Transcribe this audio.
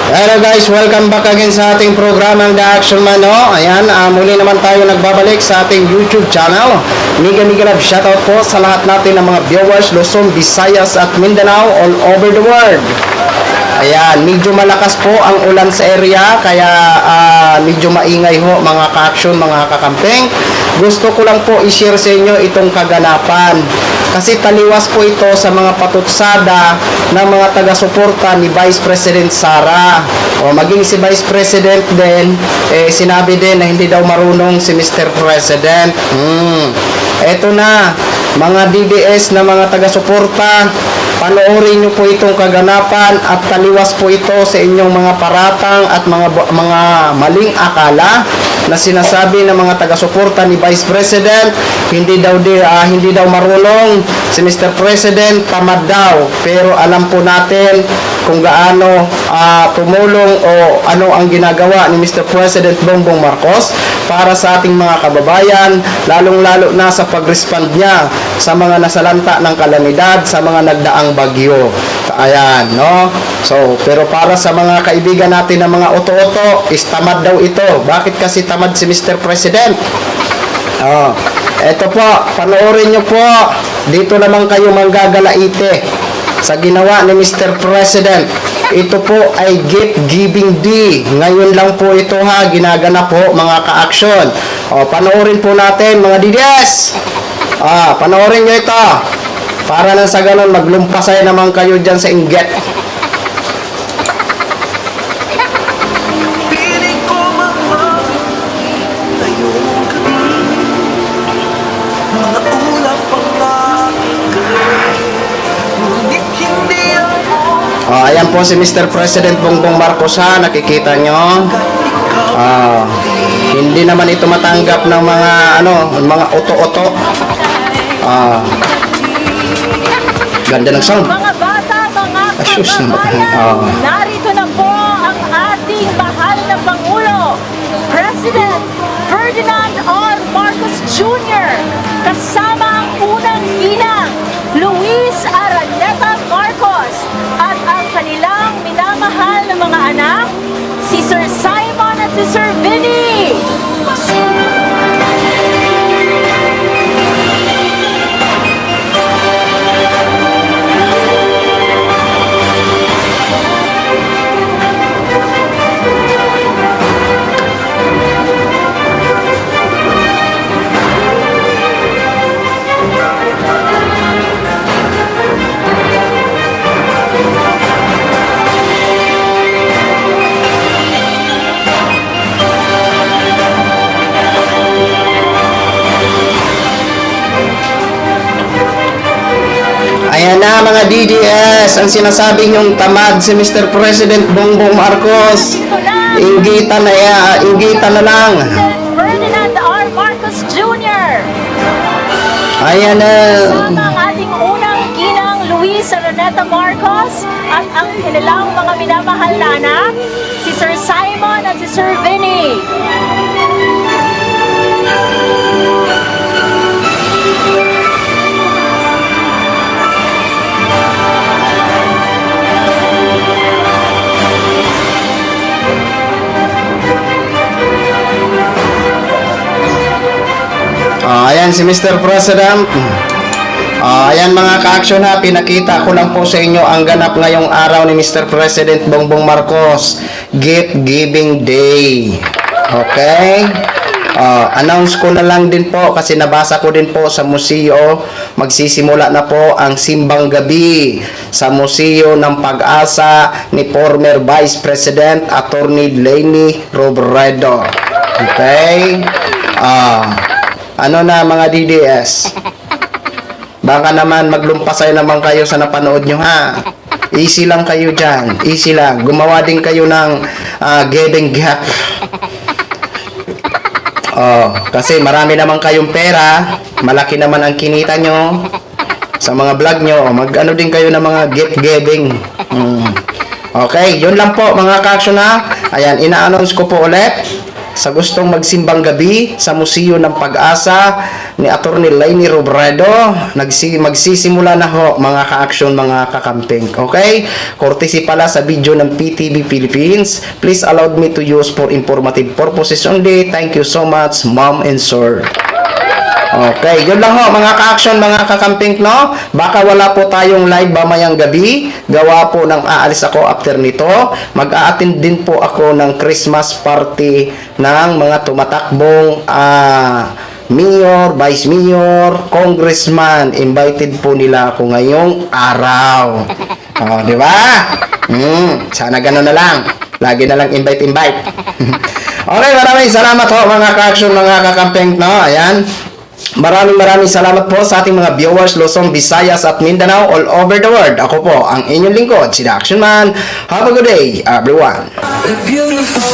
Hello guys, welcome back again sa ating programang The Action Man. Ayan, muli naman tayo nagbabalik sa ating YouTube channel. Mega love shoutout po sa lahat natin ng mga viewers Luzon, Visayas at Mindanao all over the world. Ayan, medyo malakas po ang ulan sa area, kaya medyo maingay ho mga ka-action, mga kakamping. Gusto ko lang po i-share sa inyo itong kaganapan. Kasi taliwas po ito sa mga patutsada ng mga taga-suporta ni Vice President Sara. O maging si Vice President din, sinabi din na hindi daw marunong si Mr. President. Eto na, mga DDS na mga taga-suporta, panoorin nyo po itong kaganapan at taliwas po ito sa inyong mga paratang at mga maling akala na sinasabi ng mga taga-suporta ni Vice President, hindi daw marunong si Mr. President, tamad daw. Pero alam po natin kung gaano tumulong o ano ang ginagawa ni Mr. President Bongbong Marcos para sa ating mga kababayan, lalong-lalo na sa pag-respond niya sa mga nasalanta ng kalamidad, sa mga nagdaang bagyo. Ayan, no? So, pero para sa mga kaibigan natin na mga oto-oto, is tamad daw ito. Bakit kasi tamad si Mr. President? Eto po, panoorin nyo po. Dito naman kayo manggagalaite sa ginawa ni Mr. President. Ito po ay gift giving day. Ngayon lang po ito ginaganap po mga ka-action. Panoorin po natin mga DDS. Panoorin nyo ito. Para nang sa ganun maglumpasay naman kayo dyan sa inggit. Ayan po si Mr. President Bongbong Marcos nakikita nyo. Hindi naman ito matanggap ng mga oto-oto. Ganda ng sound. Mga bata, mga kababayan, narito na po ang ating mahal na Pangulo, President Ferdinand R. Marcos Jr. kasama ang unang ginang, Luis Araneta Marcos, at ang kanilang minamahal na mga anak, si Sir Simon at si Sir Vinny. Ayan na mga DDS, ang sinasabi nyong tamad si Mr. President Bongbong Marcos. Inggitan na lang. Ferdinand R. Marcos Jr. Ayan na. Kasama ang ating unang ginang Luis Araneta Marcos at ang kanilang mga minamahal na anak, si Sir Simon at si Sir Vinny. Ayan si Mr. President. Ayan mga ka-action pinakita ko lang po sa inyo ang ganap ngayong araw ni Mr. President Bongbong Marcos, Gift Giving Day. Okay? Announce ko na lang din po kasi nabasa ko din po sa museo. Magsisimula na po ang simbang gabi sa Museo ng Pag-asa ni former Vice President Attorney Leni Robredo. Okay? Ano na mga DDS? Baka naman maglumpasay naman kayo sa napanood nyo Easy lang kayo dyan. Easy lang. Gumawa din kayo ng giving gap. Kasi marami naman kayong pera. Malaki naman ang kinita nyo sa mga vlog nyo. Mag-ano din kayo ng mga gift giving. Okay, yun lang po mga ka-action Ayan, ina-announce ko po ulit sa gustong magsimbang gabi sa Museo ng Pag-asa ni Atty. Lainey Robredo, magsisimula na ho mga ka-action, mga kakamping. Okay? Courtesy pala sa video ng PTV Philippines. Please allow me to use for informative purposes only. Thank you so much, ma'am and sir. Okay, yun lang ho mga ka-action, mga kakamping, no? Baka wala po tayong live mamayang gabi. Gawa po ng aalis ako after nito. Mag-a-attend din po ako ng Christmas party ng mga tumatakbong mayor, vice mayor, congressman. Invited po nila ako ngayong araw. Oh, di ba? Sana ganun na lang. Lagi na lang invite. Okay, maraming salamat ho mga ka-action, mga kakamping, no? Ayan. Maraming salamat po sa ating mga viewers Luzon, Visayas at Mindanao all over the world. Ako po ang inyong lingkod, si The Action Man. Have a good day, everyone. Beautiful.